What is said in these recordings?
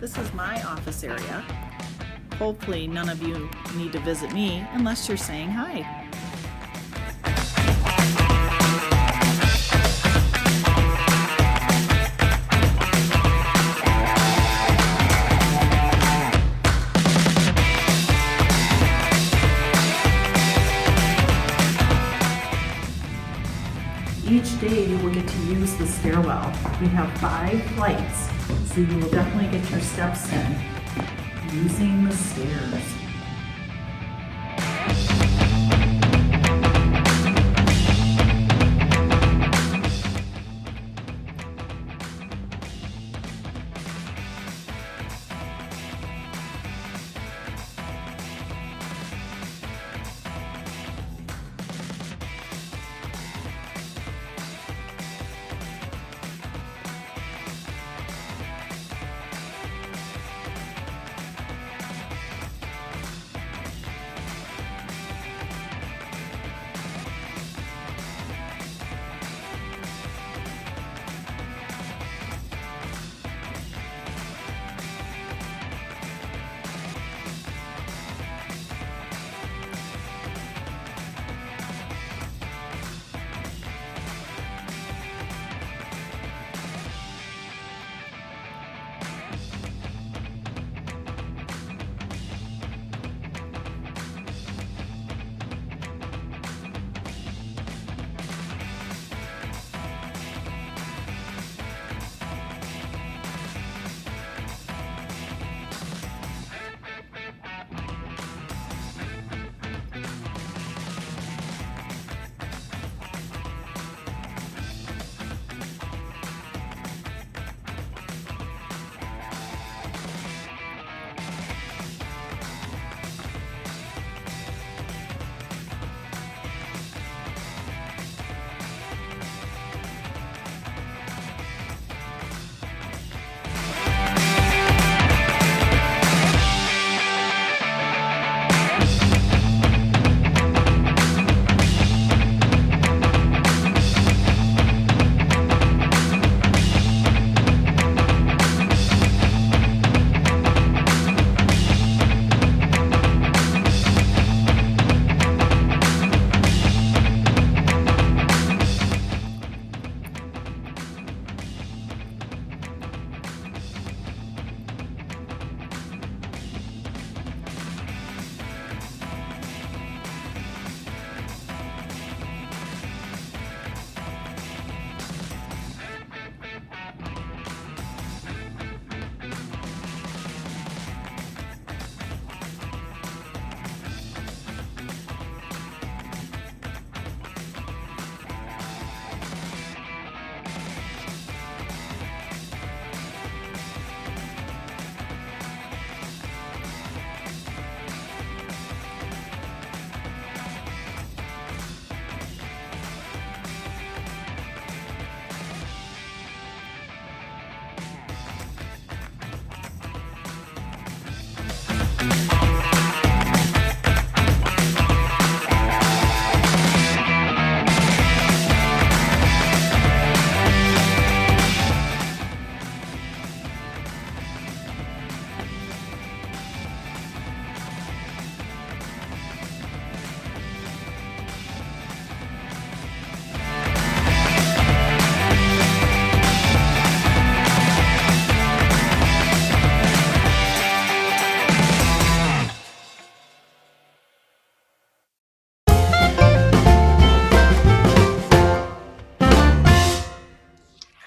This is my office area. Hopefully none of you need to visit me unless you're saying hi. Each day you will get to use the stairwell. We have 5 flights, so you will definitely get your steps in using the stairs.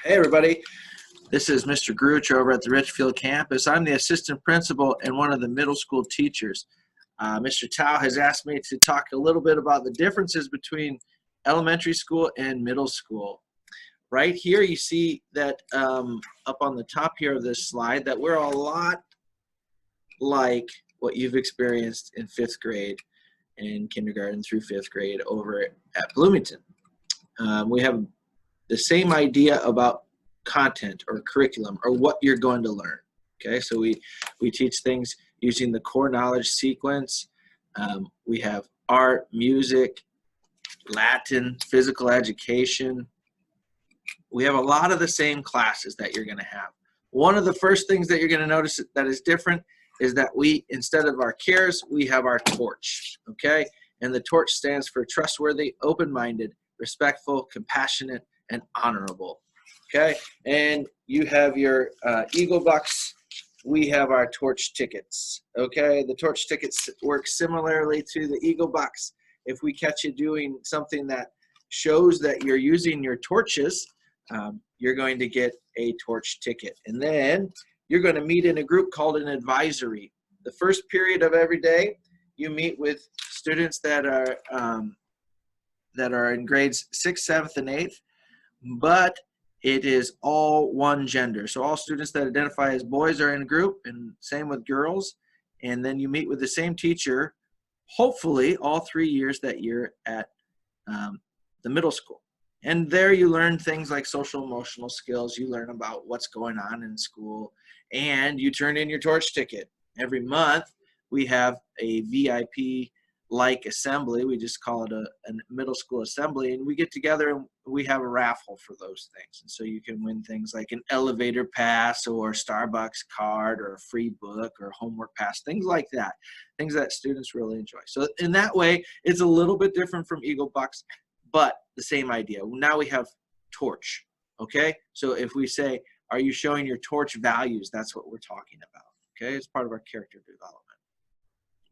Hey everybody, this is Mr. Gruch over at the Richfield campus. I'm the assistant principal and one of the middle school teachers. Mr. Tao has asked me to talk a little bit about the differences between elementary school and middle school. Right here you see that up on the top here of this slide that we're a lot like what you've experienced in 5th grade and kindergarten through 5th grade over at Bloomington. We have the same idea about content or curriculum or what you're going to learn. Okay, so we teach things using the core knowledge sequence. We have art, music, Latin, physical education. We have a lot of the same classes that you're going to have. One of the first things that you're going to notice that is different is that we, instead of our cares, we have our torch, okay? And the torch stands for trustworthy, open-minded, respectful, compassionate, and honorable, okay? And you have your Eagle Bucks. We have our torch tickets, okay? The torch tickets work similarly to the Eagle Bucks. If we catch you doing something that shows that you're using your torches, you're going to get a torch ticket. And then you're going to meet in a group called an advisory. The first period of every day, you meet with students that are in grades 6th, 7th, and 8th, but it is all one gender. So all students that identify as boys are in a group, and same with girls. And then you meet with the same teacher, hopefully all 3 years that you're at the middle school. And there you learn things like social emotional skills. You learn about what's going on in school, and you turn in your torch ticket. Every month we have a VIP-like assembly. We just call it a middle school assembly, and we get together and we have a raffle for those things. And so you can win things like an elevator pass or Starbucks card or a free book or homework pass, things like that, things that students really enjoy. So in that way, it's a little bit different from Eagle Bucks, but the same idea. Now we have torch, okay? So if we say, are you showing your torch values? That's what we're talking about, okay? It's part of our character development.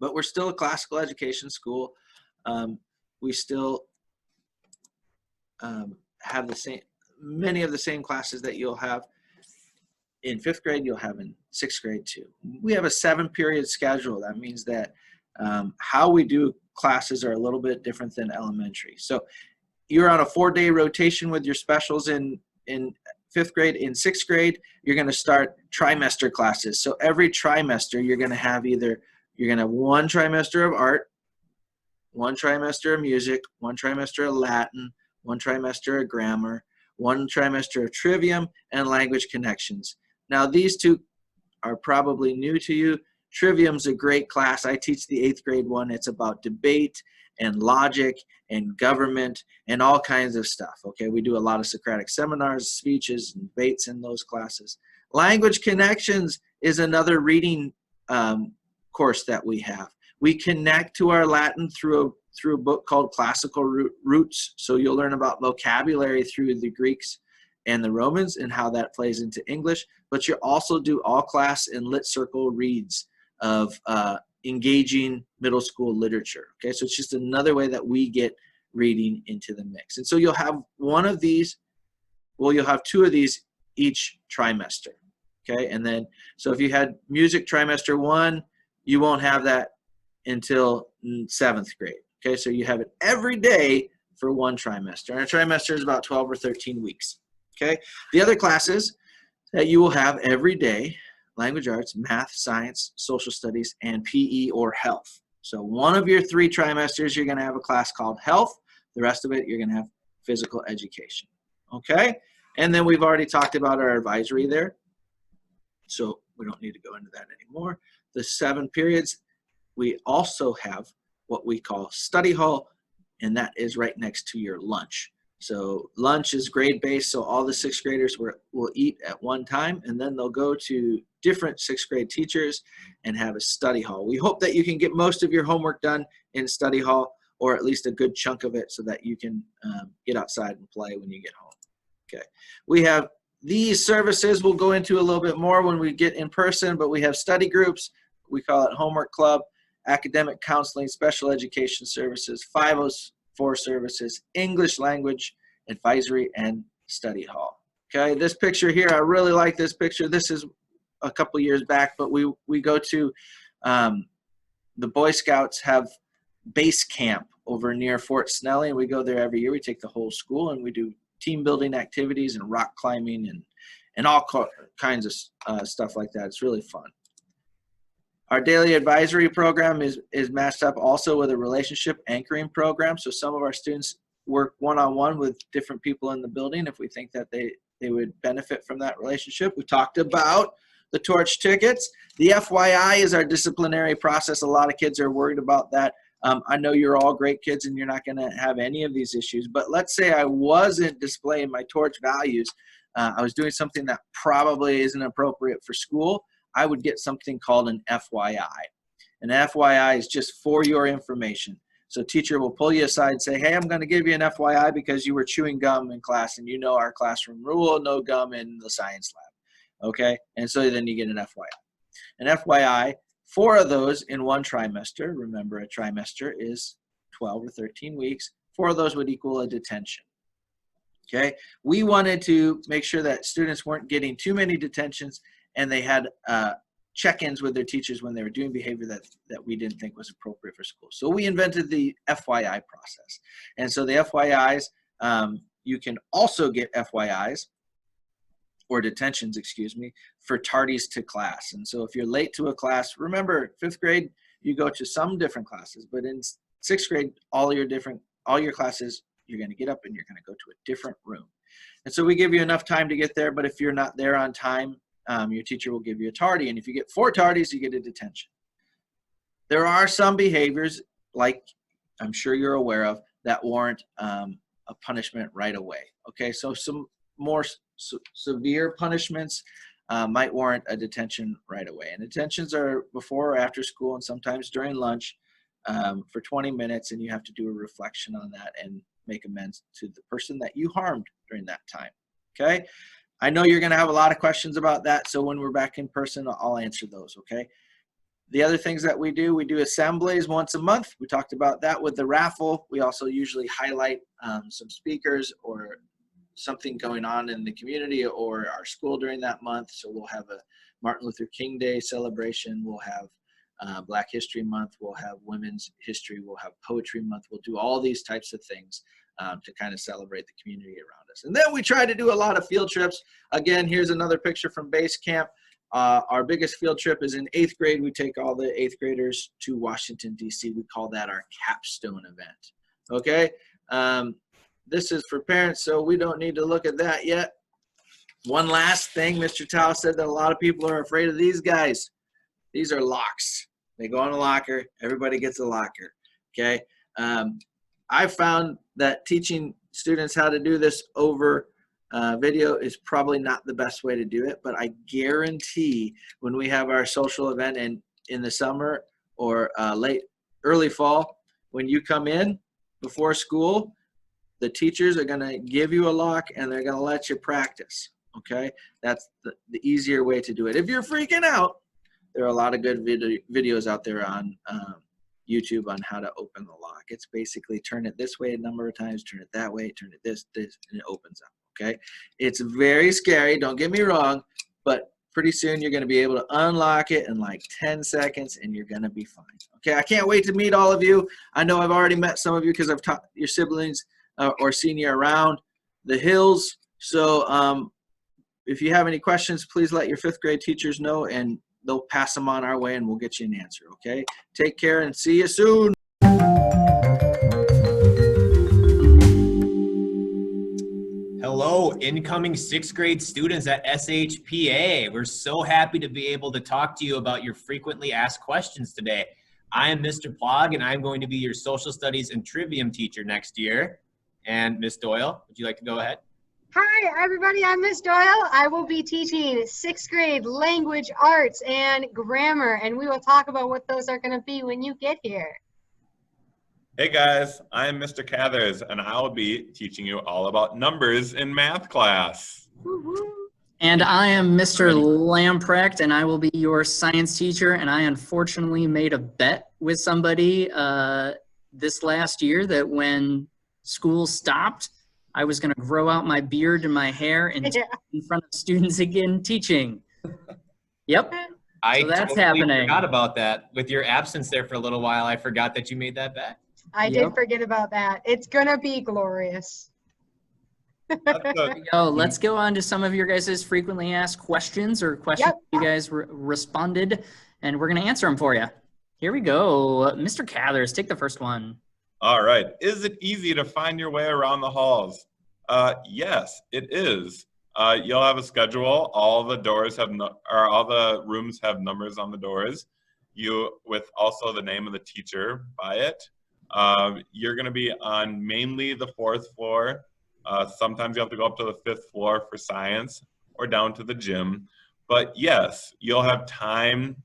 But we're still a classical education school. We still have the same, many of the same classes that you'll have in 5th grade, you'll have in 6th grade too. We have a 7-period schedule. That means that how we do classes are a little bit different than elementary. So you're on a 4-day rotation with your specials in 5th grade. In 6th grade, you're going to start trimester classes. So every trimester, you're going to have one trimester of art, one trimester of music, one trimester of Latin, one trimester of grammar, one trimester of trivium, and language connections. Now, these two are probably new to you. Trivium's a great class. I teach the 8th grade one. It's about debate and logic and government and all kinds of stuff, okay? We do a lot of Socratic seminars, speeches, and debates in those classes. Language connections is another reading course that we have. We connect to our Latin through a book called Classical Roots. So you'll learn about vocabulary through the Greeks and the Romans and how that plays into English. But you also do all class and lit circle reads of engaging middle school literature. Okay, so it's just another way that we get reading into the mix. And so you'll have one of these, well, you'll have 2 of these each trimester. Okay, and then, so if you had music trimester 1, you won't have that until 7th grade. Okay, so you have it every day for 1 trimester. And a trimester is about 12 or 13 weeks. Okay, the other classes that you will have every day: language arts, math, science, social studies, and PE or health. So one of your 3 trimesters, you're going to have a class called health. The rest of it, you're going to have physical education. Okay, and then we've already talked about our advisory there, so we don't need to go into that anymore. The 7 periods, we also have what we call study hall, and that is right next to your lunch. So lunch is grade-based, so all the 6th graders will eat at one time, and then they'll go to different 6th grade teachers and have a study hall. We hope that you can get most of your homework done in study hall, or at least a good chunk of it, so that you can get outside and play when you get home. Okay, we have these services we'll go into a little bit more when we get in person, but we have study groups. We call it homework club, academic counseling, special education services, 504 services, English language advisory, and study hall. Okay, this picture here, I really like this picture. This is a couple years back, but we go to the Boy Scouts have base camp over near Fort Snelling. We go there every year. We take the whole school and we do team building activities and rock climbing and all kinds of stuff like that. It's really fun. Our daily advisory program is matched up also with a relationship anchoring program. So some of our students work one-on-one with different people in the building if we think that they would benefit from that relationship. We talked about the torch tickets. The FYI is our disciplinary process. A lot of kids are worried about that. I know you're all great kids and you're not going to have any of these issues, but let's say I wasn't displaying my torch values. I was doing something that probably isn't appropriate for school, I would get something called an FYI. An FYI is just for your information. So teacher will pull you aside and say, hey, I'm going to give you an FYI because you were chewing gum in class, and you know our classroom rule, no gum in the science lab. Okay? And so then you get an FYI. An FYI, 4 of those in one trimester. Remember, a trimester is 12 or 13 weeks. 4 of those would equal a detention. Okay? We wanted to make sure that students weren't getting too many detentions, and they had check-ins with their teachers when they were doing behavior that we didn't think was appropriate for school. So we invented the FYI process. And so the FYIs, you can also get FYIs, or detentions, excuse me, for tardies to class. And so if you're late to a class, remember 5th grade, you go to some different classes, but in 6th grade, all your classes, you're going to get up and you're going to go to a different room. And so we give you enough time to get there, but if you're not there on time, your teacher will give you a tardy. And if you get 4 tardies, you get a detention. There are some behaviors, like I'm sure you're aware of, that warrant a punishment right away. Okay, so some more severe punishments might warrant a detention right away. And detentions are before or after school, and sometimes during lunch for 20 minutes, and you have to do a reflection on that and make amends to the person that you harmed during that time. Okay, I know you're going to have a lot of questions about that, so when we're back in person, I'll answer those. Okay. The other things that we do assemblies once a month. We talked about that with the raffle. We also usually highlight some speakers or something going on in the community or our school during that month. So we'll have a Martin Luther King Day celebration. We'll have Black History Month. We'll have Women's History. We'll have Poetry Month. We'll do all these types of things to kind of celebrate the community around us. And then we try to do a lot of field trips. Again, here's another picture from base camp. Our biggest field trip is in 8th grade. We take all the 8th graders to Washington, D.C. We call that our capstone event. Okay? This is for parents, so we don't need to look at that yet. One last thing, Mr. Tao said that a lot of people are afraid of these guys. These are locks. They go in a locker. Everybody gets a locker. Okay? I found that teaching students how to do this over video is probably not the best way to do it, but I guarantee when we have our social event in the summer or early fall, when you come in before school, the teachers are going to give you a lock and they're going to let you practice. Okay, that's the easier way to do it. If you're freaking out, there are a lot of good videos out there on YouTube on how to open the lock. It's basically turn it this way a number of times, turn it that way, turn it this, and it opens up. Okay, it's very scary, don't get me wrong, but pretty soon you're going to be able to unlock it in like 10 seconds and you're going to be fine. Okay, I can't wait to meet all of you. I know I've already met some of you because I've taught your siblings or seen you around the hills. So if you have any questions, please let your 5th grade teachers know and they'll pass them on our way and we'll get you an answer. Okay, take care and see you soon. Hello, incoming 6th grade students at SHPA. We're so happy to be able to talk to you about your frequently asked questions today. I am Mr. Plog, and I'm going to be your social studies and trivium teacher next year. And Miss Doyle, would you like to go ahead? Hi, everybody. I'm Miss Doyle. I will be teaching 6th grade language arts and grammar, and we will talk about what those are going to be when you get here. Hey guys, I'm Mr. Cathers, and I'll be teaching you all about numbers in math class. And I am Mr. Lamprecht, and I will be your science teacher. And I unfortunately made a bet with somebody this last year that when school stopped, I was going to grow out my beard and my hair and in front of students again teaching. Yep. I that's totally happening. Forgot about that. With your absence there for a little while, I forgot that you made that bet. I did forget about that. It's going to be glorious. Let's go on to some of your guys' frequently asked questions or questions you guys responded, and we're going to answer them for you. Here we go. Mr. Cathers, take the first one. All right. Is it easy to find your way around the halls? Yes, it is. You'll have a schedule. All the doors have all the rooms have numbers on the doors. With also the name of the teacher by it. You're going to be on mainly the 4th floor. Sometimes you have to go up to the 5th floor for science or down to the gym. But yes, you'll have time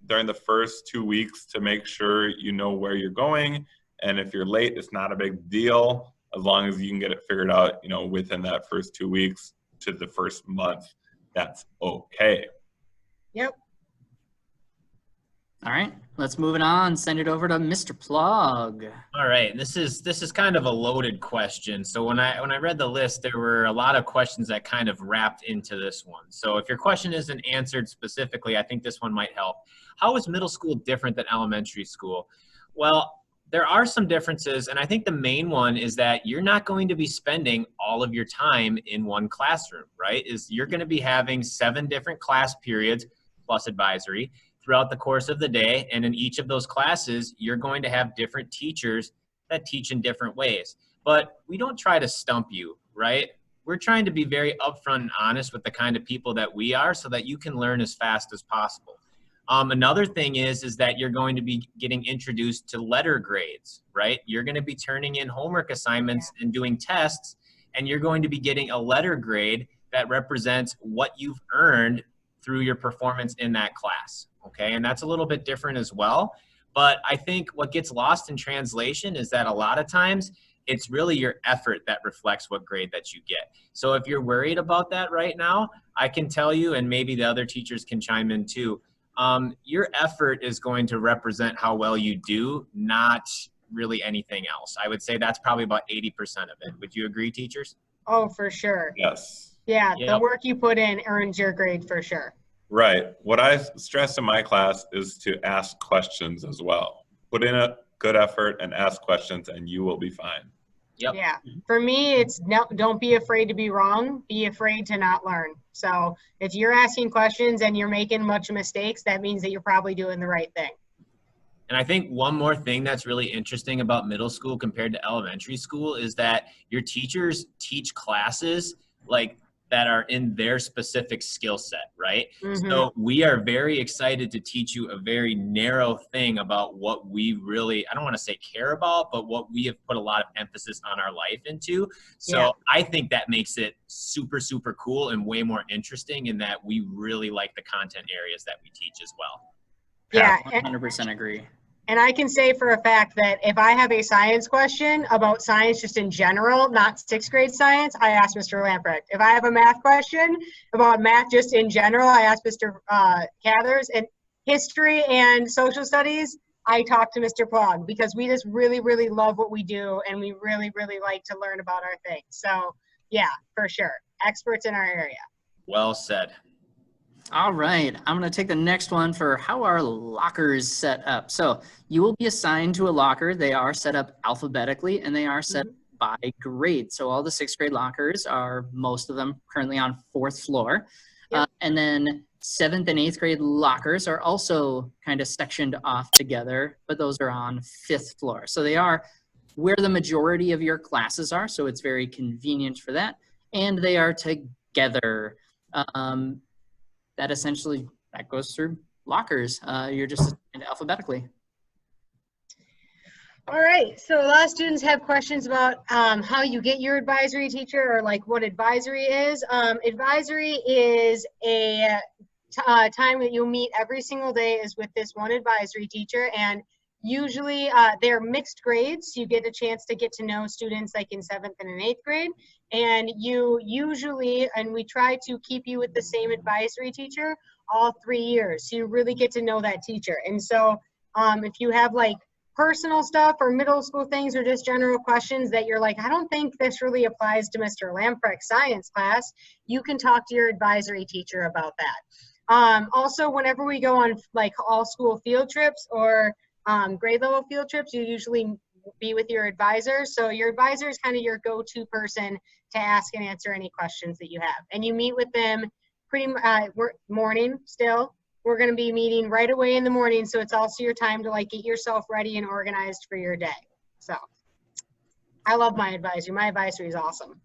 during the first 2 weeks to make sure you know where you're going. And if you're late, it's not a big deal as long as you can get it figured out, within that first 2 weeks to the first month. That's okay. Yep. All right, let's move it on. Send it over to Mr. Plug. All right, this is kind of a loaded question. So when I read the list, there were a lot of questions that kind of wrapped into this one. So if your question isn't answered specifically, I think this one might help. How is middle school different than elementary school? Well, there are some differences, and I think the main one is that you're not going to be spending all of your time in one classroom, right? You're going to be having 7 different class periods plus advisory throughout the course of the day, and in each of those classes, you're going to have different teachers that teach in different ways. But we don't try to stump you, right? We're trying to be very upfront and honest with the kind of people that we are so that you can learn as fast as possible. Another thing is that you're going to be getting introduced to letter grades, right? You're going to be turning in homework assignments and doing tests, and you're going to be getting a letter grade that represents what you've earned through your performance in that class, okay? And that's a little bit different as well. But I think what gets lost in translation is that a lot of times it's really your effort that reflects what grade that you get. So if you're worried about that right now, I can tell you, and maybe the other teachers can chime in too, your effort is going to represent how well you do, not really anything else. I would say that's probably about 80% of it. Would you agree, teachers? Oh, for sure. Yes. Yeah, Yep. the work you put in earns your grade for sure. Right. What I stress in my class is to ask questions as well. Put in a good effort and ask questions, and you will be fine. Yep. Yeah. For me, it's no, don't be afraid to be wrong. Be afraid to not learn. So if you're asking questions and you're making much mistakes, that means that you're probably doing the right thing. And I think one more thing that's really interesting about middle school compared to elementary school is that your teachers teach classes like that are in their specific skill set, right? Mhm. So we are very excited to teach you a very narrow thing about what we really, I don't want to say care about, but what we have put a lot of emphasis on our life into. So Yeah. I think that makes it super, super cool and way more interesting in that we really like the content areas that we teach as well. Yeah. 100% agree. And I can say for a fact that if I have a science question about science just in general, not 6th grade science, I ask Mr. Lamprecht. If I have a math question about math just in general, I ask Mr. Cathers. And history and social studies, I talk to Mr. Plog, because we just really, really love what we do, and we really, really like to learn about our things. So yeah, for sure. Experts in our area. Well said. All right, I'm going to take the next one for how are lockers set up. So you will be assigned to a locker. They are set up alphabetically, and they are set by grade. So all the 6th grade lockers are, most of them currently on 4th floor. Yep. And then 7th and 8th grade lockers are also kind of sectioned off together, but those are on 5th floor. So they are where the majority of your classes are. So it's very convenient for that. And they are together. That essentially, that goes through lockers. You're just assigned alphabetically. All right, so a lot of students have questions about how you get your advisory teacher, or like what advisory is. Advisory is a time that you'll meet every single day is with this one advisory teacher, and usually they're mixed grades. You get a chance to get to know students like in 7th and in 8th grade, and you usually, and we try to keep you with the same advisory teacher all 3 years. So you really get to know that teacher. And so if you have like personal stuff or middle school things or just general questions that you're like, I don't think this really applies to Mr. Lamprecht's science class, you can talk to your advisory teacher about that. Also, whenever we go on like all school field trips or grade level field trips, you usually be with your advisor. So your advisor is kind of your go-to person to ask and answer any questions that you have. And you meet with them pretty morning still. We're going to be meeting right away in the morning. So it's also your time to like get yourself ready and organized for your day. So I love my advisory. My advisory is awesome.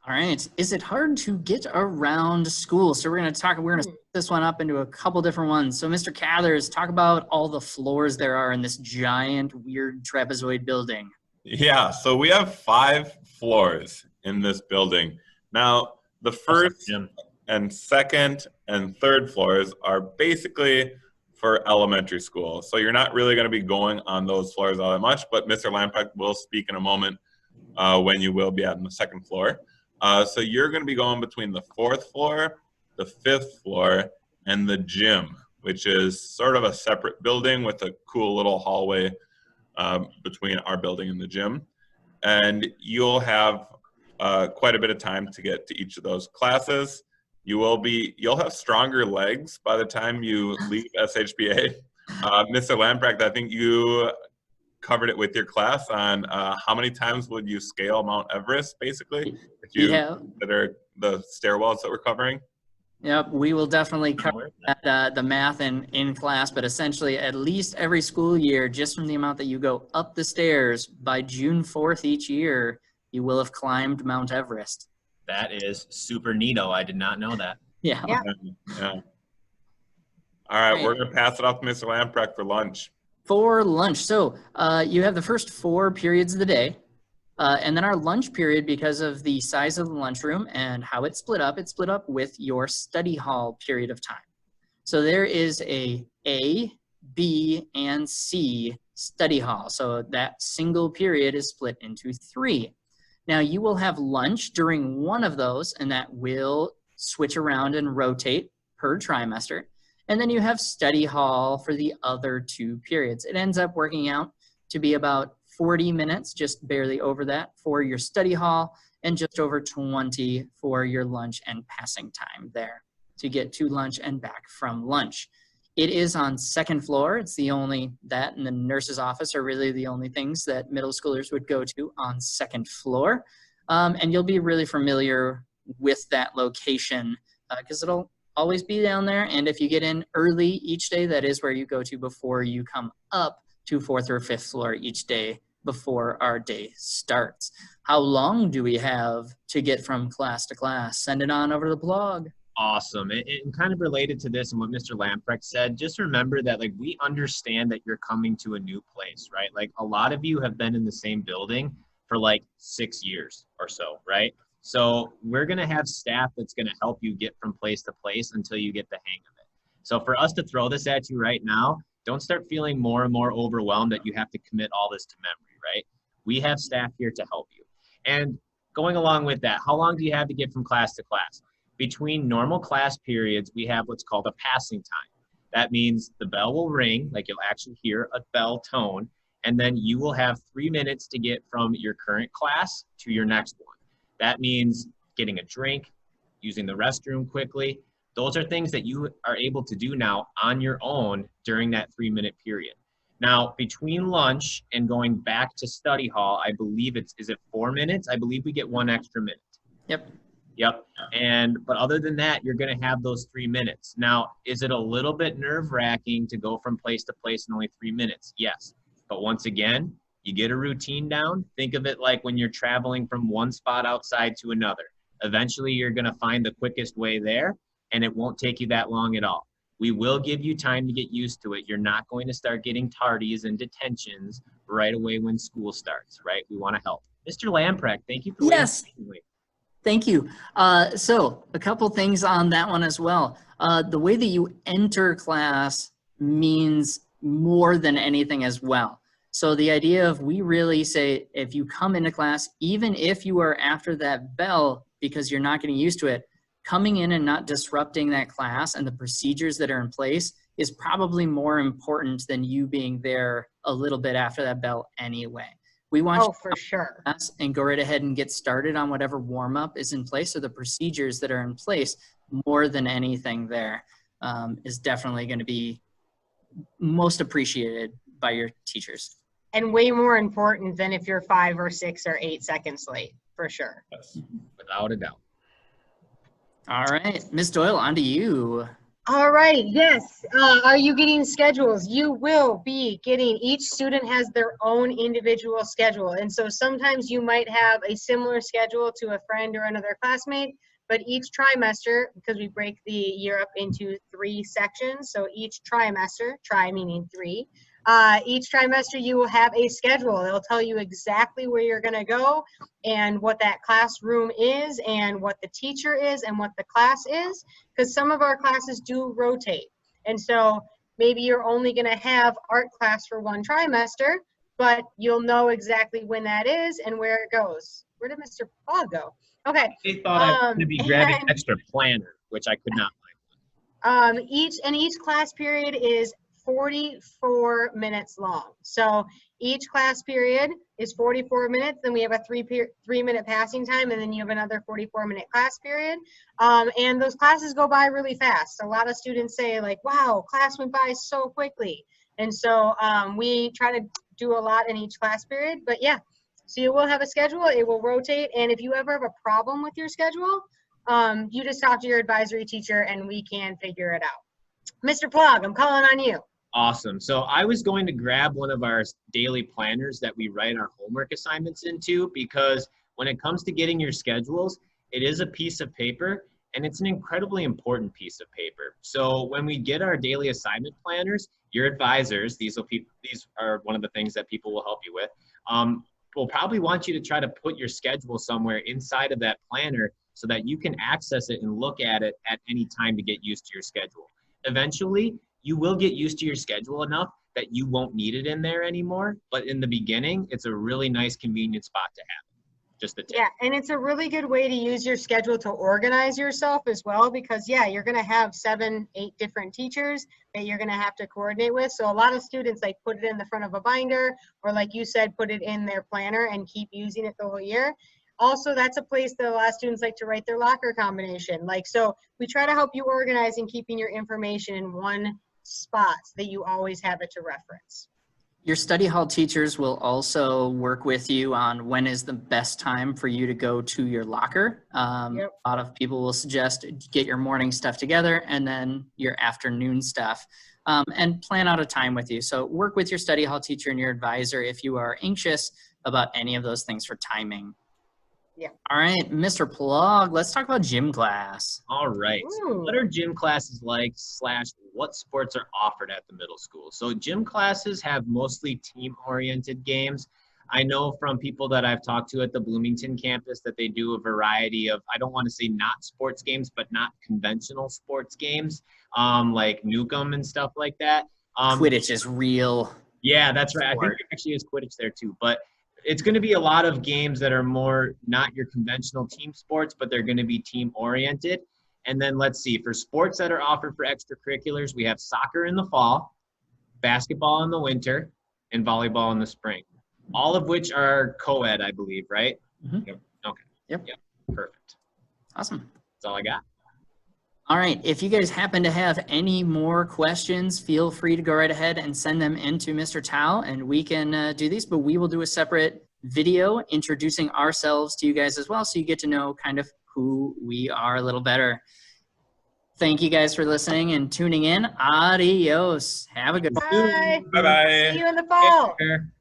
All right. Is it hard to get around school? So we're going to split this one up into a couple different ones. So Mr. Cathers, talk about all the floors there are in this giant, weird trapezoid building. Yeah, so we have 5 floors in this building. Now, the first Jim. and second and third floors are basically for elementary school. So you're not really going to be going on those floors all that much, but Mr. Lamprecht will speak in a moment when you will be on the second floor. So you're going to be going between the 4th floor, the 5th floor, and the gym, which is sort of a separate building with a cool little hallway between our building and the gym. And you'll have quite a bit of time to get to each of those classes. You'll have stronger legs by the time you leave SHPA. Mr. Lamprecht, I think you covered it with your class on how many times would you scale Mount Everest, basically, if you consider the stairwells that we're covering. Yep, we will definitely cover that, the math in class, but essentially at least every school year, just from the amount that you go up the stairs, by June 4th each year, you will have climbed Mount Everest. That is super neato. I did not know that. Yeah. Yeah. Yeah. All right, we're going to pass it off to Mr. Lamprecht for lunch. For lunch, so you have the first 4 periods of the day, and then our lunch period, because of the size of the lunchroom and how it's split up with your study hall period of time. So there is a B, and C study hall. So that single period is split into 3. Now you will have lunch during one of those, and that will switch around and rotate per trimester. And then you have study hall for the other 2 periods. It ends up working out to be about 40 minutes, just barely over that, for your study hall, and just over 20 for your lunch and passing time there to get to lunch and back from lunch. It is on 2nd floor. It's the only, that and the nurse's office are really the only things that middle schoolers would go to on 2nd floor. And you'll be really familiar with that location because it'll always be down there. And if you get in early each day, that is where you go to before you come up to 4th or 5th floor each day before our day starts. How long do we have to get from class to class? Send it on over to the blog. Awesome. And kind of related to this and what Mr. Lamprecht said, just remember that like we understand that you're coming to a new place, right? Like a lot of you have been in the same building for like 6 years or so, right? So we're going to have staff that's going to help you get from place to place until you get the hang of it. So for us to throw this at you right now, don't start feeling more and more overwhelmed that you have to commit all this to memory, right? We have staff here to help you. And going along with that, how long do you have to get from class to class? Between normal class periods, we have what's called a passing time. That means the bell will ring, like you'll actually hear a bell tone, and then you will have 3 minutes to get from your current class to your next one. That means getting a drink, using the restroom quickly. Those are things that you are able to do now on your own during that 3-minute period. Now, between lunch and going back to study hall, I believe is it 4 minutes? I believe we get 1 extra minute. Yep. But other than that, you're going to have those 3 minutes. Now, is it a little bit nerve-wracking to go from place to place in only 3 minutes? Yes. But once again, you get a routine down. Think of it like when you're traveling from one spot outside to another. Eventually, you're going to find the quickest way there, and it won't take you that long at all. We will give you time to get used to it. You're not going to start getting tardies and detentions right away when school starts, right? We want to help. Mr. Lamprecht, thank you for Yes. Thank you. So a couple things on that one as well. The way that you enter class means more than anything as well. So the idea of, we really say, if you come into class, even if you are after that bell because you're not getting used to it, coming in and not disrupting that class and the procedures that are in place is probably more important than you being there a little bit after that bell anyway. We want you for sure. and go right ahead and get started on whatever warm-up is in place, or the procedures that are in place. More than anything there is definitely going to be most appreciated by your teachers. And way more important than if you're 5 or 6 or 8 seconds late, for sure. Yes. Without a doubt. All right, Ms. Doyle, on to you. All right, yes. Are you getting schedules? You will be getting, each student has their own individual schedule. And so sometimes you might have a similar schedule to a friend or another classmate, but each trimester, because we break the year up into 3 sections, so each trimester, tri meaning 3, Each trimester you will have a schedule. It'll tell you exactly where you're gonna go and what that classroom is and what the teacher is and what the class is, because some of our classes do rotate. And so maybe you're only gonna have art class for one trimester, but you'll know exactly when that is and where it goes. Where did Mr. Paul go? Okay. They thought I was going to be grabbing an and, extra planner, which I could not find. each class period is 44 minutes long. So each class period is 44 minutes. Then we have a 3-minute passing time, and then you have another 44-minute class period. And those classes go by really fast. A lot of students say like, wow, class went by so quickly. And so we try to do a lot in each class period, but yeah. So you will have a schedule, it will rotate. And if you ever have a problem with your schedule, you just talk to your advisory teacher and we can figure it out. Mr. Plog, I'm calling on you. Awesome. So I was going to grab one of our daily planners that we write our homework assignments into, because when it comes to getting your schedules, it is a piece of paper and it's an incredibly important piece of paper. So when we get our daily assignment planners, your advisors, these are one of the things that people will help you with, will probably want you to try to put your schedule somewhere inside of that planner so that you can access it and look at it at any time to get used to your schedule. Eventually, you will get used to your schedule enough that you won't need it in there anymore. But in the beginning, it's a really nice, convenient spot to have. Just a tip. Yeah, and it's a really good way to use your schedule to organize yourself as well, because yeah, you're gonna have 7, 8 different teachers that you're gonna have to coordinate with. So a lot of students like put it in the front of a binder, or like you said, put it in their planner and keep using it the whole year. Also, that's a place that a lot of students like to write their locker combination. Like, so we try to help you organize and keeping your information in one spot so that you always have it to reference. Your study hall teachers will also work with you on when is the best time for you to go to your locker. Yep. A lot of people will suggest get your morning stuff together and then your afternoon stuff, and plan out a time with you. So work with your study hall teacher and your advisor if you are anxious about any of those things for timing. Yeah. All right, Mr. Plug, let's talk about gym class. All right. So Ooh. what are gym classes like / what sports are offered at the middle school? So gym classes have mostly team-oriented games. I know from people that I've talked to at the Bloomington campus that they do a variety of, I don't want to say not sports games, but not conventional sports games, like Nukem and stuff like that. Quidditch is real. Yeah, that's right. I think Sport. there actually is Quidditch there too. But it's going to be a lot of games that are more not your conventional team sports, but they're going to be team oriented. And then let's see, for sports that are offered for extracurriculars, we have soccer in the fall, basketball in the winter, and volleyball in the spring. All of which are co-ed, I believe, right? Mhm. Yep. Okay. Yep. Perfect. Awesome. That's all I got. All right, if you guys happen to have any more questions, feel free to go right ahead and send them into Mr. Tao, and we can do these, but we will do a separate video introducing ourselves to you guys as well, so you get to know kind of who we are a little better. Thank you guys for listening and tuning in. Adios. Have a good one. Bye. Bye-bye. See you in the fall. Take care.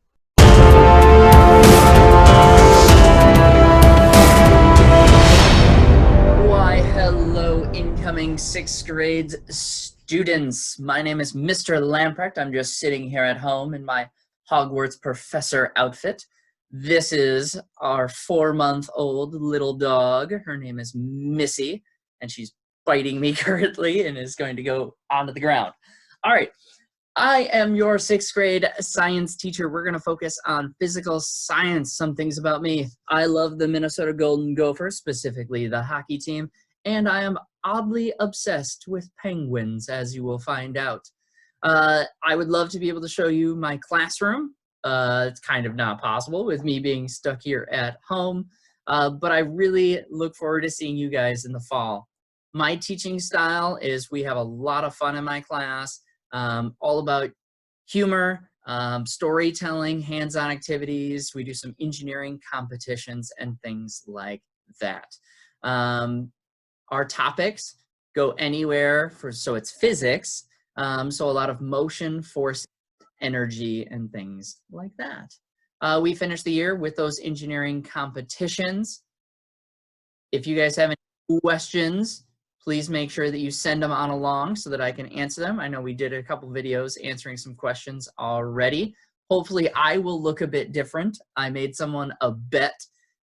Why, hello, incoming 6th grade students. My name is Mr. Lamprecht. I'm just sitting here at home in my Hogwarts professor outfit. This is our 4-month-old little dog. Her name is Missy, and she's biting me currently and is going to go onto the ground. All right. I am your 6th grade science teacher. We're going to focus on physical science. Some things about me. I love the Minnesota Golden Gophers, specifically the hockey team, and I am oddly obsessed with penguins, as you will find out. I would love to be able to show you my classroom. It's kind of not possible with me being stuck here at home, but I really look forward to seeing you guys in the fall. My teaching style is we have a lot of fun in my class. All about humor, storytelling, hands-on activities. We do some engineering competitions and things like that. Our topics go anywhere so it's physics. So a lot of motion, force, energy, and things like that. We finish the year with those engineering competitions. If you guys have any questions, please make sure that you send them on along so that I can answer them. I know we did a couple videos answering some questions already. Hopefully I will look a bit different. I made someone a bet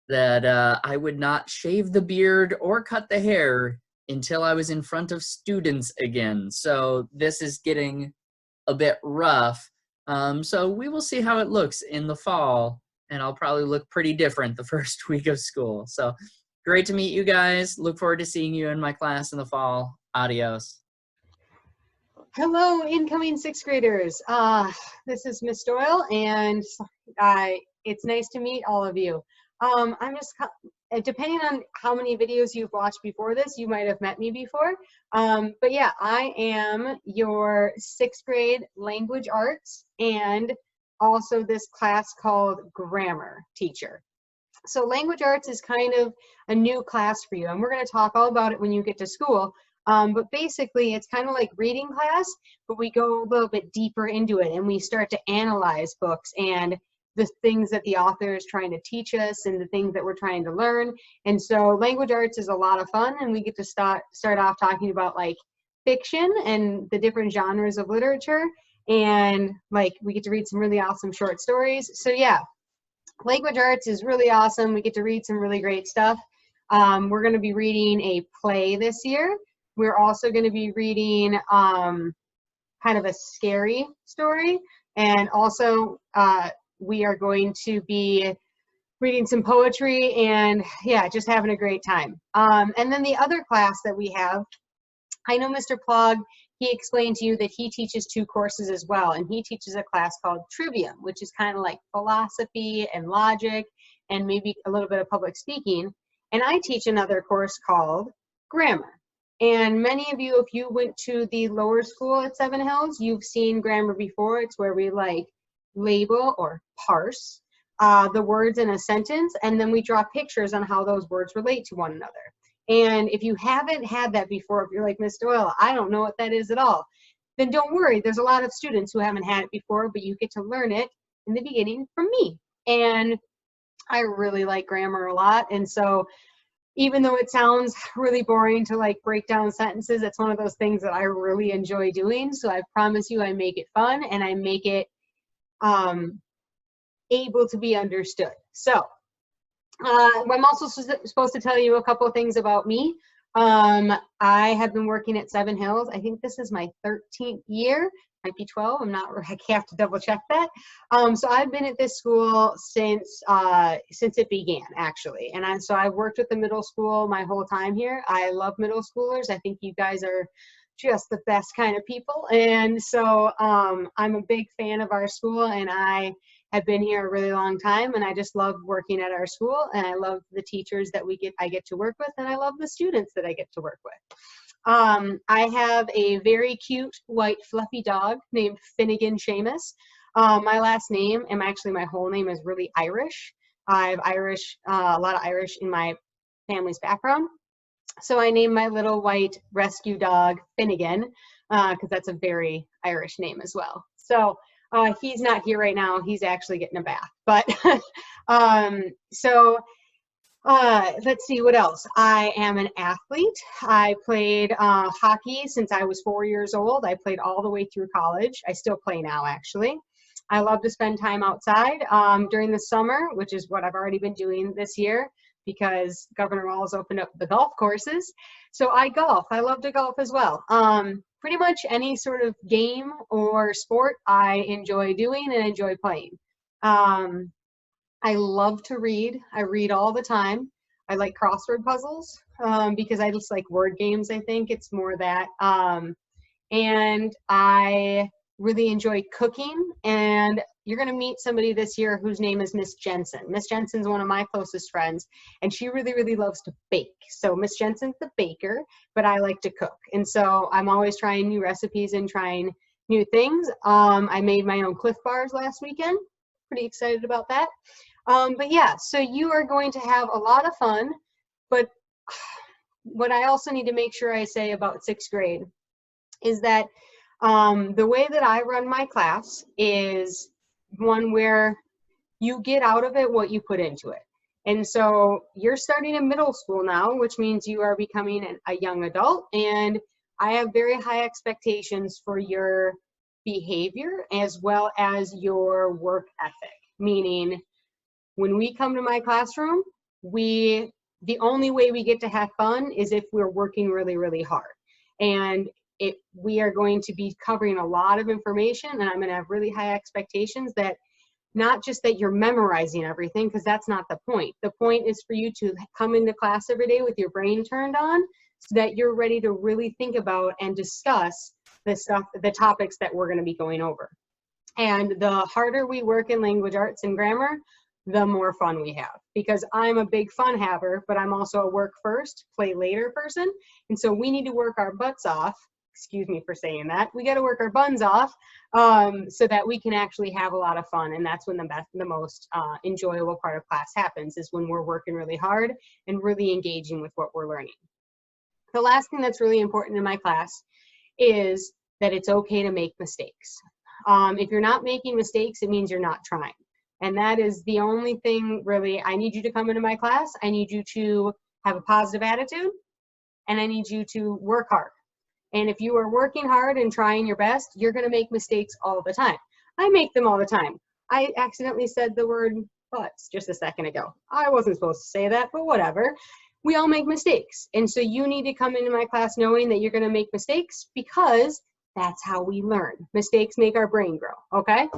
that I would not shave the beard or cut the hair until I was in front of students again. So this is getting a bit rough. So we will see how it looks in the fall, and I'll probably look pretty different the first week of school. So great to meet you guys. Look forward to seeing you in my class in the fall. Adios. Hello, incoming sixth graders. This is Miss Doyle, and it's nice to meet all of you. I'm just, depending on how many videos you've watched before this, you might have met me before. But yeah, I am your sixth grade language arts and also this class called grammar teacher. So language arts is kind of a new class for you, and we're going to talk all about it when you get to school. But basically, it's kind of like reading class, but we go a little bit deeper into it, and we start to analyze books and the things that the author is trying to teach us and the things that we're trying to learn. And so language arts is a lot of fun, and we get to start off talking about like fiction and the different genres of literature, and like we get to read some really awesome short stories. So yeah, language arts is really awesome. We get to read some really great stuff. We're going to be reading a play this year. We're also going to be reading kind of a scary story, and also we are going to be reading some poetry, and yeah, just having a great time. And then the other class that we have, I know Mr. Plug, he explained to you that he teaches 2 courses as well, and he teaches a class called Trivium, which is kind of like philosophy and logic and maybe a little bit of public speaking. And I teach another course called Grammar. And many of you, if you went to the lower school at Seven Hills, you've seen grammar before. It's where we like label or parse the words in a sentence, and then we draw pictures on how those words relate to one another. And if you haven't had that before, if you're like, Miss Doyle, I don't know what that is at all, then don't worry. There's a lot of students who haven't had it before, but you get to learn it in the beginning from me. And I really like grammar a lot. And so even though it sounds really boring to like break down sentences, it's one of those things that I really enjoy doing. So I promise you I make it fun, and I make it able to be understood. So I'm also supposed to tell you a couple of things about me. I have been working at Seven Hills. I think this is my 13th year, might be 12. I'm not, I have to double check that. So I've been at this school since it began, actually. And so I've worked with the middle school my whole time here. I love middle schoolers. I think you guys are just the best kind of people. And so I'm a big fan of our school, and I have been here a really long time, and I just love working at our school, and I love the teachers that I get to work with, and I love the students that I get to work with. I have a very cute white fluffy dog named Finnegan Seamus. My last name, and actually my whole name, is really Irish. I have a lot of Irish in my family's background. So I named my little white rescue dog Finnegan, because that's a very Irish name as well. So he's not here right now. He's actually getting a bath. But let's see what else. I am an athlete. I played hockey since I was 4 years old. I played all the way through college. I still play now, actually. I love to spend time outside during the summer, which is what I've already been doing this year, because Governor Walz opened up the golf courses. So I golf. I love to golf as well. Pretty much any sort of game or sport I enjoy doing and enjoy playing. I love to read. I read all the time. I like crossword puzzles because I just like word games, I think. It's more that. And I really enjoy cooking, and you're going to meet somebody this year whose name is Miss Jensen. Miss Jensen's one of my closest friends, and she really, really loves to bake. So Miss Jensen's the baker, but I like to cook. And so I'm always trying new recipes and trying new things. I made my own Cliff Bars last weekend. Pretty excited about that. But yeah, so you are going to have a lot of fun, but what I also need to make sure I say about sixth grade is that the way that I run my class is one where you get out of it what you put into it. And so you're starting in middle school now, which means you are becoming a young adult. And I have very high expectations for your behavior as well as your work ethic. Meaning, when we come to my classroom, the only way we get to have fun is if we're working really, really hard. And we are going to be covering a lot of information, and I'm going to have really high expectations that not just that you're memorizing everything, because that's not the point. The point is for you to come into class every day with your brain turned on so that you're ready to really think about and discuss the topics that we're going to be going over. And the harder we work in language arts and grammar, the more fun we have. Because I'm a big fun haver, but I'm also a work first, play later person. And so we need to work our butts off. Excuse me for saying that. We got to work our buns off so that we can actually have a lot of fun. And that's when the most enjoyable part of class happens, is when we're working really hard and really engaging with what we're learning. The last thing that's really important in my class is that it's okay to make mistakes. If you're not making mistakes, it means you're not trying. And that is the only thing really. I need you to come into my class. I need you to have a positive attitude, and I need you to work hard. And if you are working hard and trying your best, you're going to make mistakes all the time. I make them all the time. I accidentally said the word butts just a second ago. I wasn't supposed to say that, but whatever. We all make mistakes. And so you need to come into my class knowing that you're going to make mistakes, because that's how we learn. Mistakes make our brain grow, okay?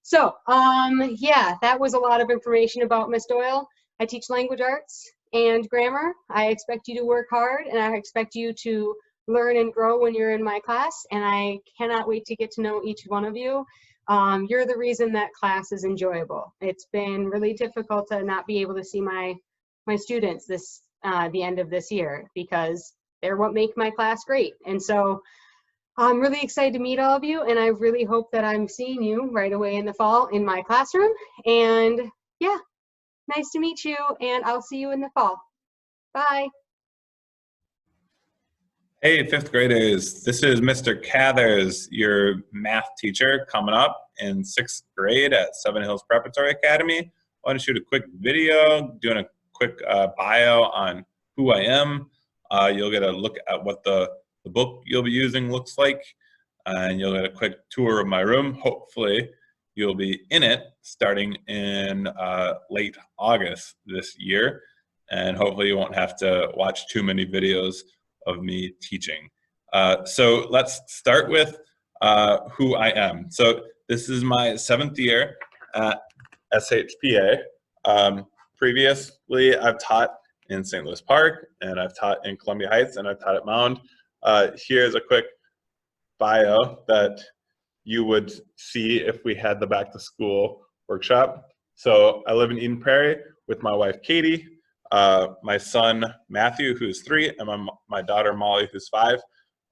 So, yeah, that was a lot of information about Miss Doyle. I teach language arts and grammar. I expect you to work hard, and I expect you to learn and grow when you're in my class, and I cannot wait to get to know each one of you. You're the reason that class is enjoyable. It's been really difficult to not be able to see my students the end of this year, because they're what make my class great. And so I'm really excited to meet all of you, and I really hope that I'm seeing you right away in the fall in my classroom. And yeah, nice to meet you, and I'll see you in the fall. Bye. Hey, fifth graders, this is Mr. Cathers, your math teacher, coming up in 6th grade at Seven Hills Preparatory Academy. I want to shoot a quick video, doing a quick bio on who I am. You'll get a look at what the book you'll be using looks like, and you'll get a quick tour of my room. Hopefully, you'll be in it starting in late August this year, and hopefully you won't have to watch too many videos of me teaching. So let's start with who I am. So this is my 7th year at SHPA. Previously, I've taught in St. Louis Park, and I've taught in Columbia Heights, and I've taught at Mound. Here's a quick bio that you would see if we had the back to school workshop. So I live in Eden Prairie with my wife, Katie, my son, Matthew, who's 3, and my daughter, Molly, who's 5.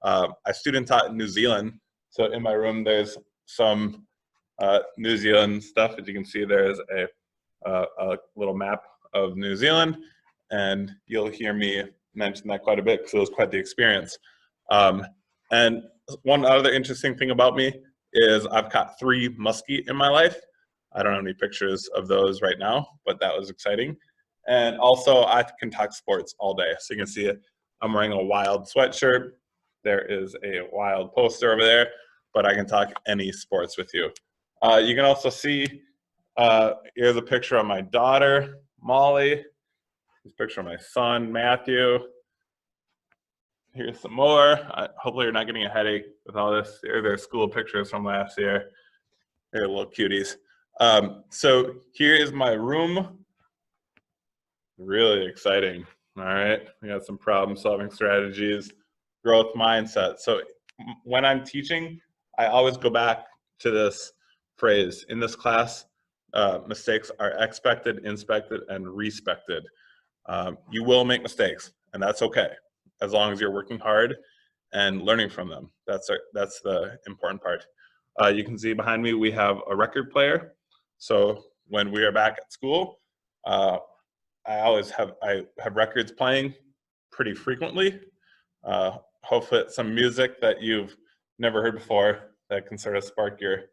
I student taught in New Zealand. So in my room, there's some New Zealand stuff. As you can see, there's a little map of New Zealand, and you'll hear me mention that quite a bit because it was quite the experience. And one other interesting thing about me is I've caught 3 muskie in my life. I don't have any pictures of those right now, but that was exciting. And also, I can talk sports all day. So you can see it. I'm wearing a Wild sweatshirt. There is a Wild poster over there, but I can talk any sports with you. You can also see, here's a picture of my daughter, Molly. Here's a picture of my son, Matthew. Here's some more. Hopefully you're not getting a headache with all this. Here are their school pictures from last year. They're little cuties. So here is my room. Really exciting. All right, we got some problem solving strategies, growth mindset. So when I'm teaching, I always go back to this phrase. In this class, mistakes are expected, inspected, and respected. You will make mistakes, and that's okay, as long as you're working hard and learning from them. That's the important part. You can see behind me, we have a record player. So when we are back at school, I have records playing pretty frequently. Hopefully it's some music that you've never heard before that can sort of spark your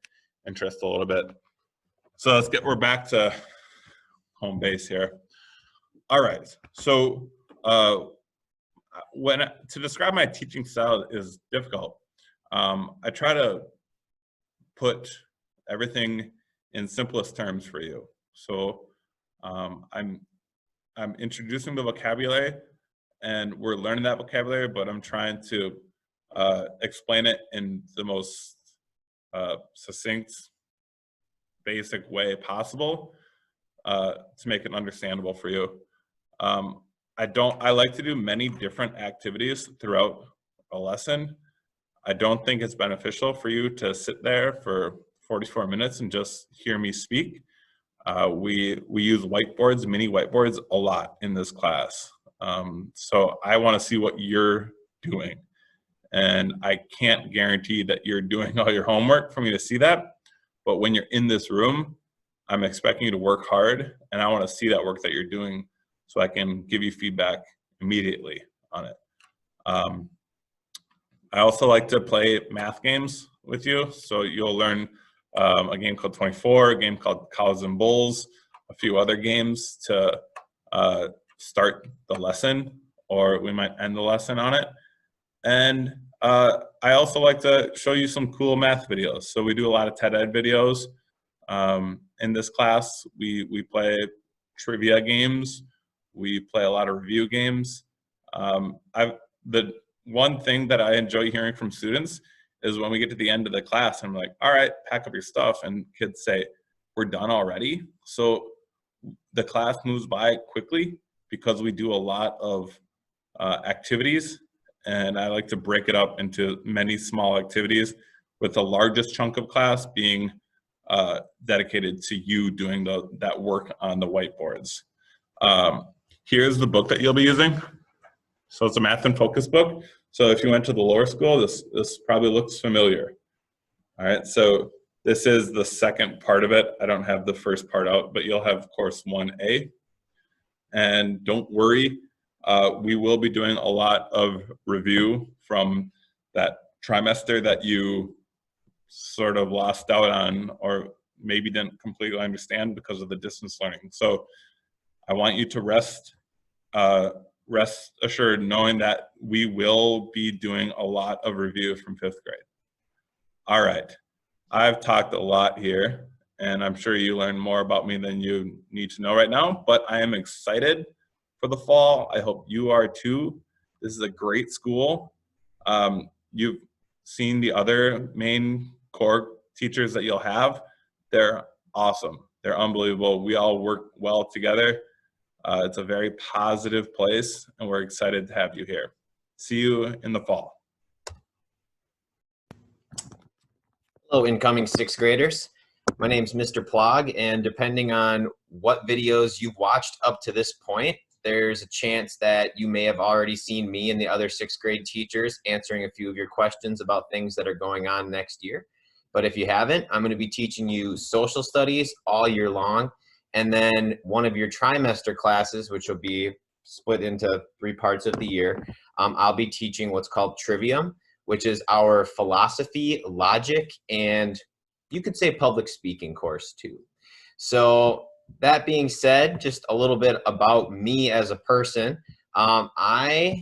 interest a little bit. So we're back to home base here. All right. So to describe my teaching style is difficult. I try to put everything in simplest terms for you. So I'm introducing the vocabulary, and we're learning that vocabulary, but I'm trying to explain it in the most succinct, basic way possible to make it understandable for you. I like to do many different activities throughout a lesson. I don't think it's beneficial for you to sit there for 44 minutes and just hear me speak. We use whiteboards, mini whiteboards, a lot in this class. So I want to see what you're doing. And I can't guarantee that you're doing all your homework for me to see that. But when you're in this room, I'm expecting you to work hard, and I want to see that work that you're doing so I can give you feedback immediately on it. I also like to play math games with you. So you'll learn a game called 24, a game called Cows and Bulls, a few other games to start the lesson, or we might end the lesson on it. And I also like to show you some cool math videos. So we do a lot of TED Ed videos. In this class, we play trivia games. We play a lot of review games. The one thing that I enjoy hearing from students is when we get to the end of the class, I'm like, all right, pack up your stuff. And kids say, we're done already. So the class moves by quickly because we do a lot of activities. And I like to break it up into many small activities, with the largest chunk of class being dedicated to you doing that work on the whiteboards. Here's the book that you'll be using. So it's a math and focus book. So if you went to the lower school, this probably looks familiar. All right, so this is the second part of it. I don't have the first part out, but you'll have course 1A. And don't worry, we will be doing a lot of review from that trimester that you sort of lost out on, or maybe didn't completely understand because of the distance learning. So I want you to rest assured knowing that we will be doing a lot of review from 5th grade. All right, I've talked a lot here, and I'm sure you learned more about me than you need to know right now, but I am excited for the fall. I hope you are too. This is a great school. You've seen the other main core teachers that you'll have. They're awesome. They're unbelievable. We all work well together. It's a very positive place, and we're excited to have you here. See you in the fall. Hello, incoming 6th graders. My name's Mr. Plog, and depending on what videos you've watched up to this point, there's a chance that you may have already seen me and the other 6th grade teachers answering a few of your questions about things that are going on next year. But if you haven't, I'm going to be teaching you social studies all year long. And then one of your trimester classes, which will be split into 3 parts of the year, I'll be teaching what's called Trivium, which is our philosophy, logic, and you could say public speaking course too. So that being said, just a little bit about me as a person. I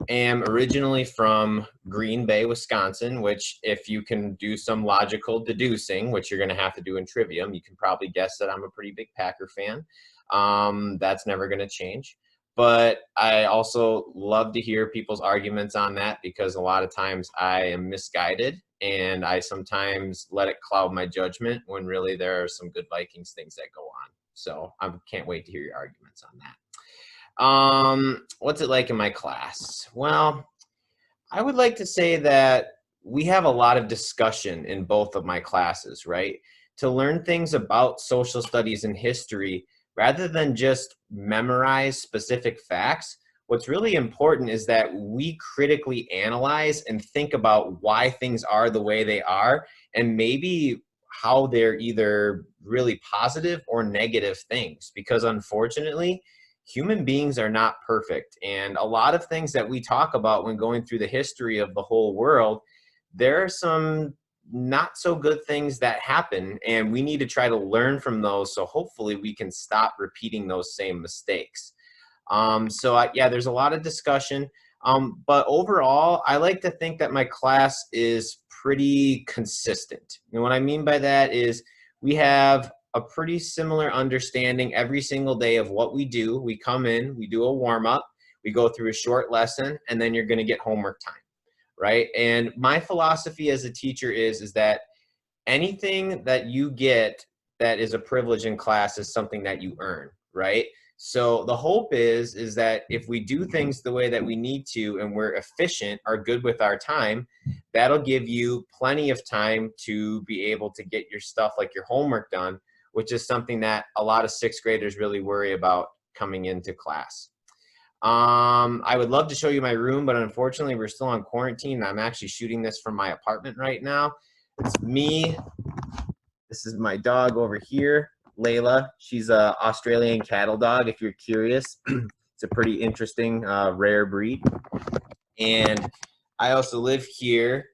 am originally from Green Bay, Wisconsin, which if you can do some logical deducing, which you're going to have to do in Trivium, you can probably guess that I'm a pretty big Packer fan. That's never going to change. But I also love to hear people's arguments on that, because a lot of times I am misguided and I sometimes let it cloud my judgment when really there are some good Vikings things that go on. So I can't wait to hear your arguments on that. What's it like in my class? Well, I would like to say that we have a lot of discussion in both of my classes, right? To learn things about social studies and history, rather than just memorize specific facts, what's really important is that we critically analyze and think about why things are the way they are, and maybe how they're either really positive or negative things. Because unfortunately, human beings are not perfect. And a lot of things that we talk about when going through the history of the whole world, there are some not so good things that happen, and we need to try to learn from those. So hopefully we can stop repeating those same mistakes. Yeah, there's a lot of discussion. But overall, I like to think that my class is pretty consistent. And what I mean by that is we have a pretty similar understanding every single day of what we do. We come in, we do a warm up, we go through a short lesson, and then you're going to get homework time, right? And my philosophy as a teacher is that anything that you get that is a privilege in class is something that you earn, right? So the hope is that if we do things the way that we need to and we're efficient, are good with our time, that'll give you plenty of time to be able to get your stuff like your homework done, which is something that a lot of sixth graders really worry about coming into class. I would love to show you my room, but unfortunately we're still on quarantine. I'm actually shooting this from my apartment right now. It's me. This is my dog over here, Layla. She's a Australian cattle dog, if you're curious. It's a pretty interesting, rare breed. And I also live here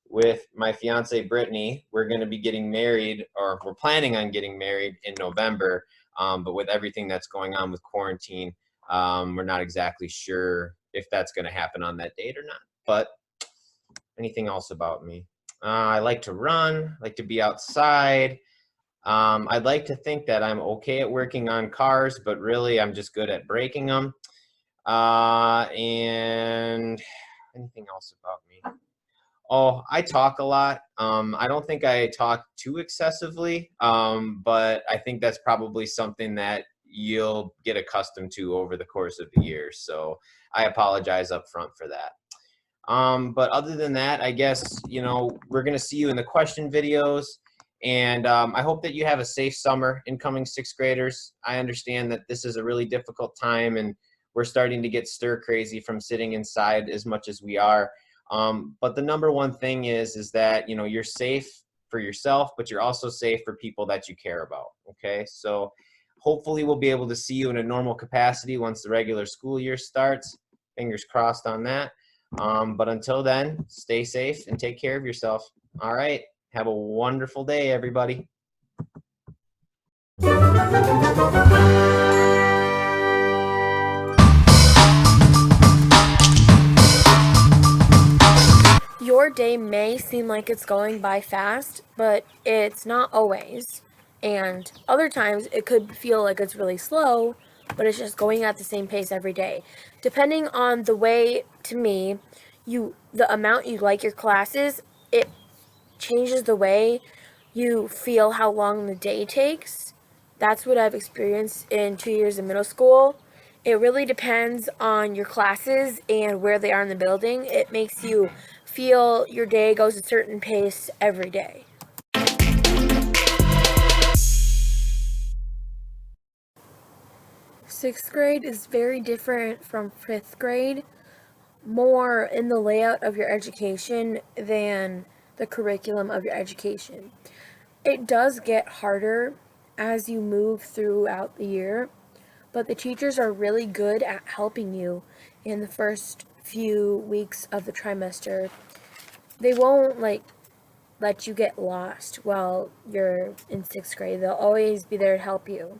with my fiance, Brittany. We're going to be getting married, or we're planning on getting married in November. But with everything that's going on with quarantine, we're not exactly sure if that's going to happen on that date or not. But anything else about me? I like to run, like to be outside. I'd like to think that I'm okay at working on cars, but really I'm just good at breaking them. And anything else about me? Oh, I talk a lot. I don't think I talk too excessively, but I think that's probably something that you'll get accustomed to over the course of the year. So I apologize up front for that. But other than that, I guess, we're going to see you in the question videos. And I hope that you have a safe summer, incoming sixth graders. I understand that this is a really difficult time, and we're starting to get stir crazy from sitting inside as much as we are. But the number one thing is that, you're safe for yourself, but you're also safe for people that you care about. Okay. So hopefully we'll be able to see you in a normal capacity once the regular school year starts. Fingers crossed on that. But until then, stay safe and take care of yourself. All right. Have a wonderful day, everybody. Your day may seem like it's going by fast, but it's not always. And other times it could feel like it's really slow, but it's just going at the same pace every day. Depending on the way, to me, the amount you like your classes, it changes the way you feel how long the day takes. That's what I've experienced in 2 years in middle school. It really depends on your classes and where they are in the building. It makes you feel your day goes a certain pace every day. Sixth grade is very different from fifth grade, more in the layout of your education than the curriculum of your education. It does get harder as you move throughout the year, but the teachers are really good at helping you in the first few weeks of the trimester. They won't let you get lost while you're in sixth grade. They'll always be there to help you.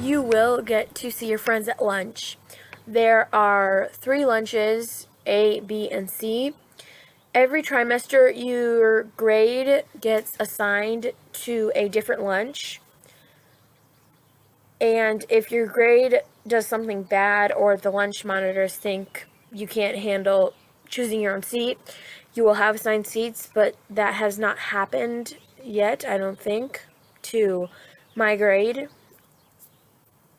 You will get to see your friends at lunch. There are 3 lunches, A, B, and C. Every trimester, your grade gets assigned to a different lunch. And if your grade does something bad, or the lunch monitors think you can't handle choosing your own seat, you will have assigned seats, but that has not happened yet, I don't think, to my grade.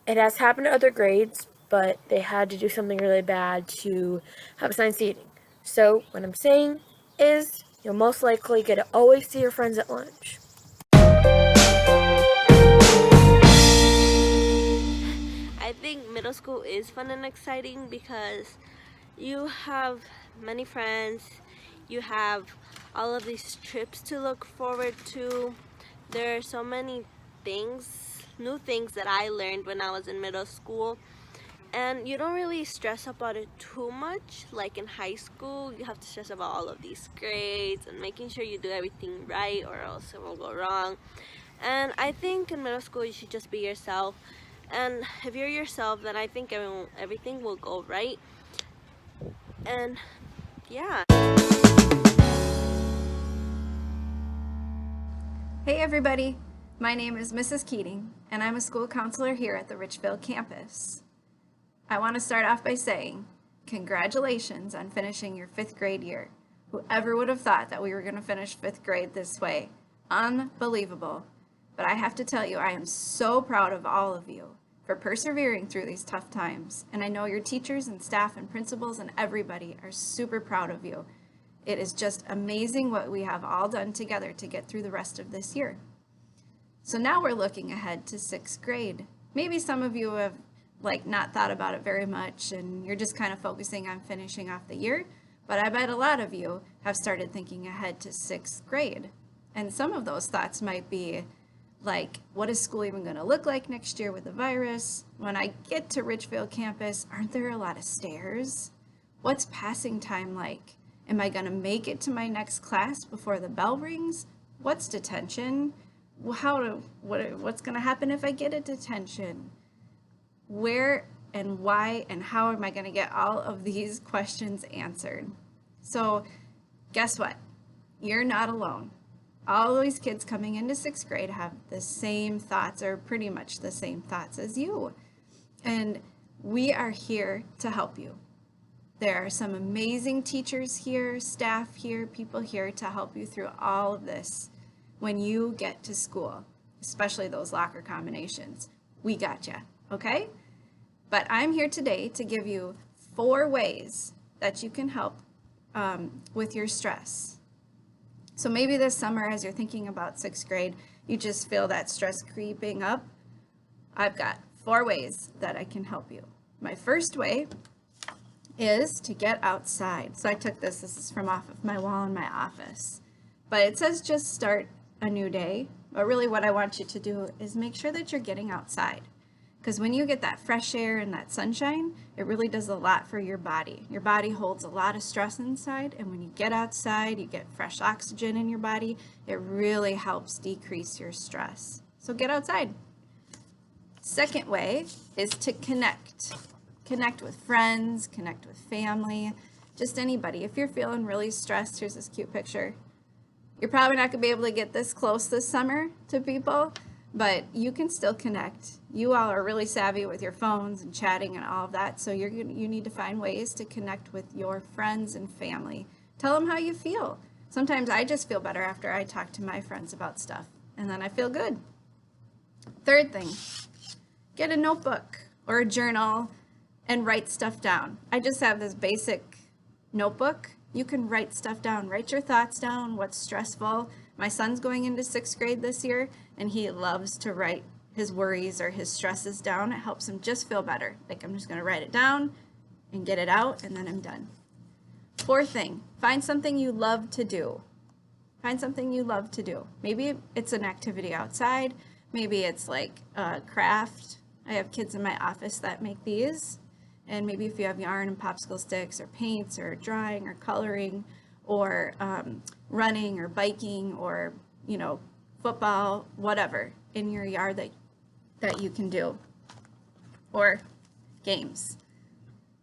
It has happened to other grades, but they had to do something really bad to have assigned seating. So what I'm saying is you'll most likely get to always see your friends at lunch. I think middle school is fun and exciting because you have many friends, you have all of these trips to look forward to. There are so many things, new things that I learned when I was in middle school, And you don't really stress about it too much. Like in high school, you have to stress about all of these grades and making sure you do everything right, or else it will go wrong. And I think in middle school you should just be yourself. And if you're yourself, then I think everything will go right. And yeah. Hey everybody, my name is Mrs. Keating, and I'm a school counselor here at the Richfield campus. I want to start off by saying, congratulations on finishing your 5th grade year. Whoever would have thought that we were going to finish 5th grade this way? Unbelievable. But I have to tell you, I am so proud of all of you for persevering through these tough times. And I know your teachers and staff and principals and everybody are super proud of you. It is just amazing what we have all done together to get through the rest of this year. So now we're looking ahead to 6th grade. Maybe some of you have not thought about it very much and you're just kind of focusing on finishing off the year, but I bet a lot of you have started thinking ahead to 6th grade. And some of those thoughts might be like, what is school even going to look like next year with the virus? When I get to Richfield campus, aren't there a lot of stairs? What's passing time like? Am I going to make it to my next class before the bell rings? What's detention? What's going to happen if I get a detention? Where and why and how am I going to get all of these questions answered? So guess what? You're not alone. All these kids coming into 6th grade have the same thoughts, or pretty much the same thoughts as you. And we are here to help you. There are some amazing teachers here, staff here, people here to help you through all of this when you get to school, especially those locker combinations. We got you, okay? But I'm here today to give you 4 ways that you can help with your stress. So maybe this summer, as you're thinking about 6th grade, you just feel that stress creeping up. I've got 4 ways that I can help you. My first way is to get outside. So I took this is from off of my wall in my office. But it says just start a new day. But really what I want you to do is make sure that you're getting outside. Because when you get that fresh air and that sunshine, it really does a lot for your body. Your body holds a lot of stress inside, and when you get outside, you get fresh oxygen in your body, it really helps decrease your stress. So get outside. Second way is to connect. Connect with friends, connect with family, just anybody. If you're feeling really stressed, here's this cute picture. You're probably not gonna be able to get this close this summer to people, but you can still connect. You all are really savvy with your phones and chatting and all of that, so you need to find ways to connect with your friends and family. Tell them how you feel. Sometimes I just feel better after I talk to my friends about stuff, and then I feel good. Third thing, get a notebook or a journal and write stuff down. I just have this basic notebook. You can write stuff down. Write your thoughts down, what's stressful. My son's going into 6th grade this year, and he loves to write his worries or his stresses down. It helps him just feel better. Like, I'm just going to write it down and get it out, and then I'm done. Fourth thing, find something you love to do. Find something you love to do. Maybe it's an activity outside. Maybe it's like a craft. I have kids in my office that make these. And maybe if you have yarn and popsicle sticks or paints or drawing or coloring or running or biking or, football, whatever in your yard that you can do, or games.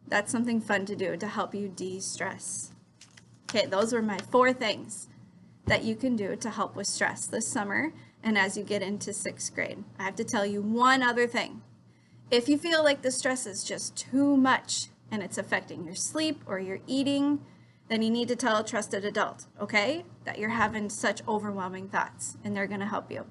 That's something fun to do to help you de-stress. Okay, those were my 4 things that you can do to help with stress this summer and as you get into 6th grade. I have to tell you one other thing. If you feel like the stress is just too much and it's affecting your sleep or your eating, then you need to tell a trusted adult, okay, that you're having such overwhelming thoughts, and they're going to help you.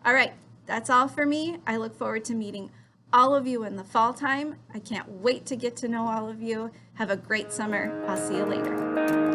All right, that's all for me. I look forward to meeting all of you in the fall time. I can't wait to get to know all of you. Have a great summer. I'll see you later.